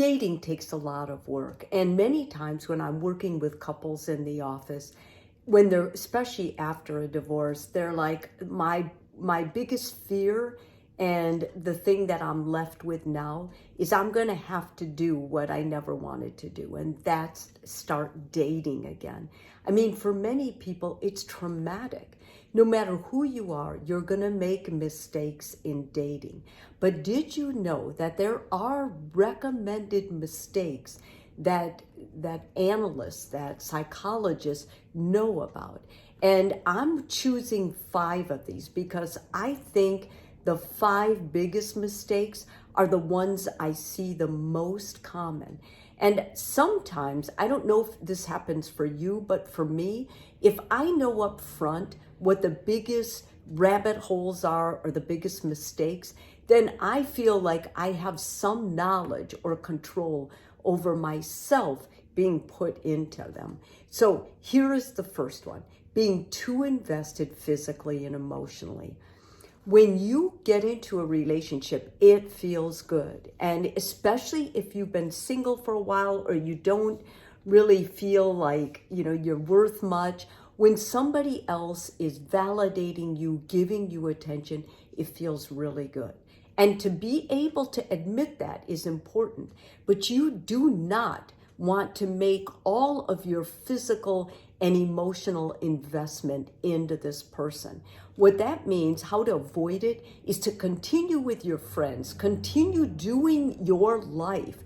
Dating takes a lot of work. And many times when I'm working with couples in the office, when they're, especially after a divorce, they're like, my biggest fear and the thing that I'm left with now is I'm going to have to do what I never wanted to do, and that's start dating again. I mean, for many people, it's traumatic. No matter who you are, you're going to make mistakes in dating. But did you know that there are recommended mistakes that analysts, that psychologists know about? And I'm choosing 5 of these because I think the 5 biggest mistakes are the ones I see the most common. And sometimes, I don't know if this happens for you, but for me, if I know up front what the biggest rabbit holes are or the biggest mistakes, then I feel like I have some knowledge or control over myself being put into them. So here is the first one: being too invested physically and emotionally. When you get into a relationship, it feels good. And especially if you've been single for a while or you don't really feel like, you're worth much, when somebody else is validating you, giving you attention, it feels really good. And to be able to admit that is important. But you do not want to make all of your physical and emotional investment into this person. What that means, how to avoid it, is to continue with your friends, continue doing your life.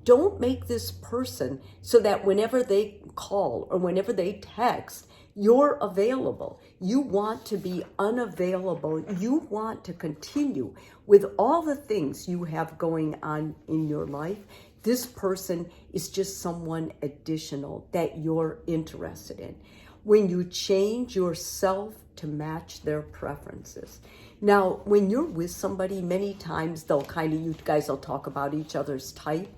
Don't make this person so that whenever they call or whenever they text, you're available. You want to be unavailable. You want to continue with all the things you have going on in your life. This person is just someone additional that you're interested in. When you change yourself to match their preferences. Now, when you're with somebody, many times you guys will talk about each other's type.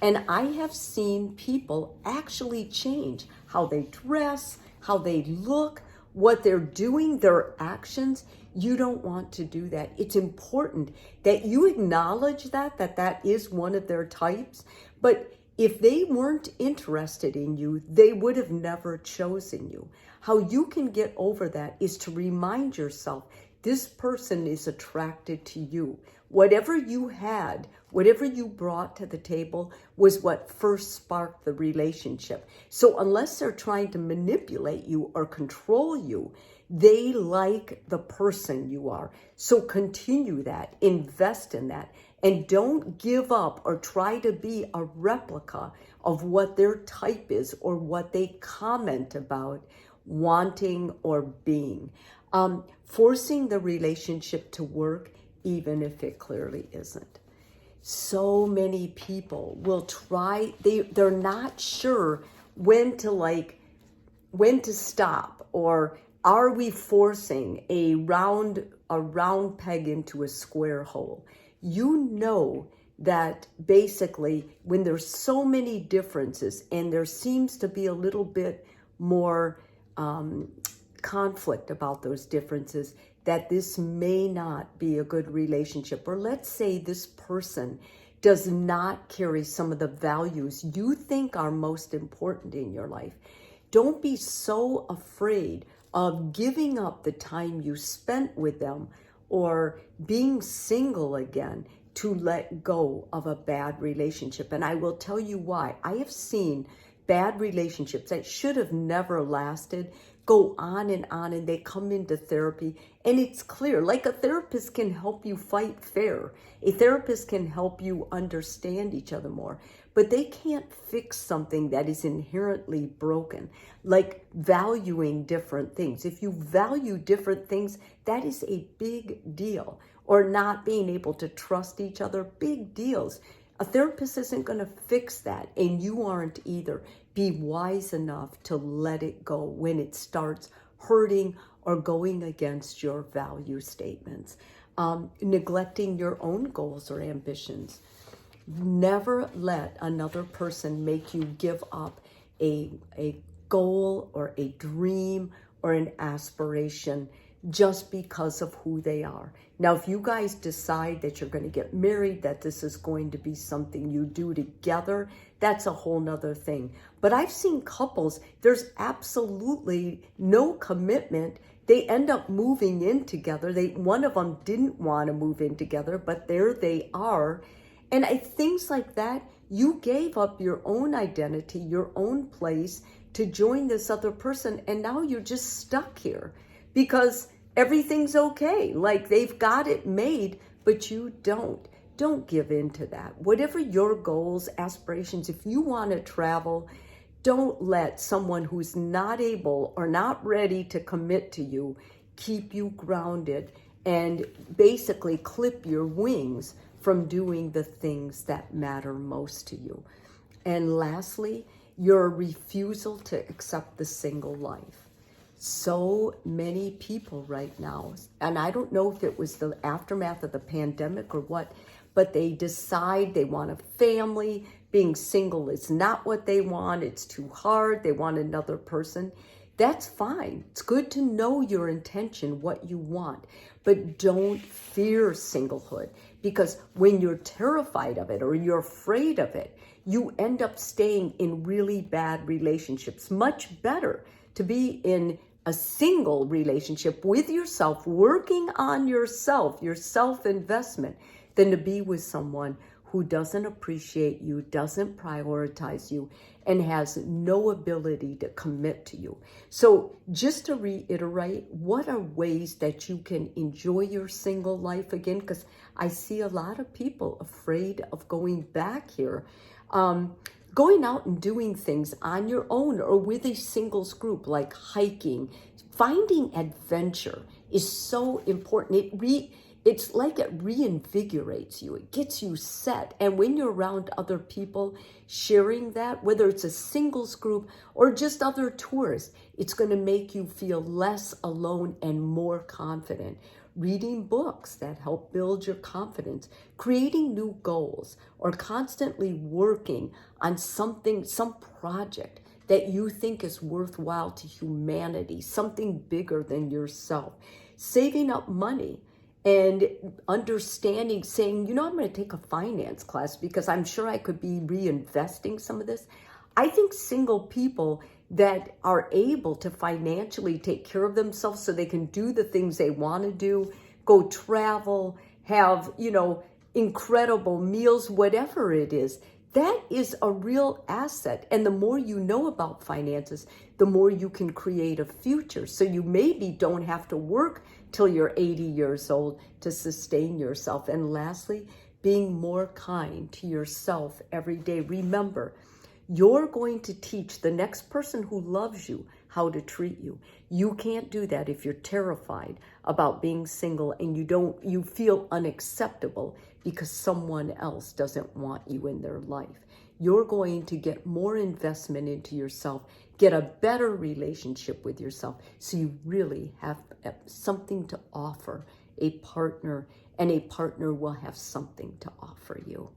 And I have seen people actually change how they dress, how they look, what they're doing, their actions. You don't want to do that. It's important that you acknowledge that is one of their types. But if they weren't interested in you, they would have never chosen you. How you can get over that is to remind yourself, this person is attracted to you. Whatever you had, whatever you brought to the table was what first sparked the relationship. So unless they're trying to manipulate you or control you, they like the person you are. So continue that, invest in that, and don't give up or try to be a replica of what their type is or what they comment about wanting or being. Forcing the relationship to work even if it clearly isn't. So many people will try, they're not sure when to stop, or are we forcing a round peg into a square hole? You know that basically when there's so many differences and there seems to be a little bit more conflict about those differences, that this may not be a good relationship. Or let's say this person does not carry some of the values you think are most important in your life. Don't be so afraid of giving up the time you spent with them or being single again to let go of a bad relationship. And I will tell you why. I have seen bad relationships that should have never lasted go on, and they come into therapy, and it's clear, like a therapist can help you fight fair. A therapist can help you understand each other more, but they can't fix something that is inherently broken, like valuing different things. If you value different things, that is a big deal. Or not being able to trust each other, big deals. A therapist isn't going to fix that, and you aren't either. Be wise enough to let it go when it starts hurting or going against your value statements. Neglecting your own goals or ambitions. Never let another person make you give up a goal or a dream or an aspiration just because of who they are. Now, if you guys decide that you're going to get married, that this is going to be something you do together, that's a whole nother thing. But I've seen couples, there's absolutely no commitment. They end up moving in together. One of them didn't want to move in together, but there they are. And things like that, you gave up your own identity, your own place to join this other person, and now you're just stuck here because everything's okay. Like they've got it made, but you don't. Don't give in to that. Whatever your goals, aspirations, if you want to travel, don't let someone who's not able or not ready to commit to you keep you grounded and basically clip your wings from doing the things that matter most to you. And lastly, your refusal to accept the single life. So many people right now, and I don't know if it was the aftermath of the pandemic or what, but they decide they want a family. Being single is not what they want. It's too hard. They want another person. That's fine. It's good to know your intention, what you want, but don't fear singlehood, because when you're terrified of it or you're afraid of it, you end up staying in really bad relationships. Much better to be in a single relationship with yourself, working on yourself, your self-investment, than to be with someone who doesn't appreciate you, doesn't prioritize you, and has no ability to commit to you. So just to reiterate, what are ways that you can enjoy your single life again? Because I see a lot of people afraid of going back here. Going out and doing things on your own or with a singles group, like hiking. Finding adventure is so important. It's like it reinvigorates you. It gets you set. And when you're around other people sharing that, whether it's a singles group or just other tourists, it's going to make you feel less alone and more confident. Reading books that help build your confidence, creating new goals, or constantly working on something, some project that you think is worthwhile to humanity, something bigger than yourself. Saving up money and understanding, saying, you know, I'm going to take a finance class because I'm sure I could be reinvesting some of this. I think single people that are able to financially take care of themselves so they can do the things they want to do, go travel, have, incredible meals, whatever it is, that is a real asset. And the more you know about finances, the more you can create a future. So you maybe don't have to work till you're 80 years old to sustain yourself. And lastly, being more kind to yourself every day. Remember, you're going to teach the next person who loves you how to treat you. You can't do that if you're terrified about being single and you feel unacceptable because someone else doesn't want you in their life. You're going to get more investment into yourself, get a better relationship with yourself, so you really have something to offer a partner, and a partner will have something to offer you.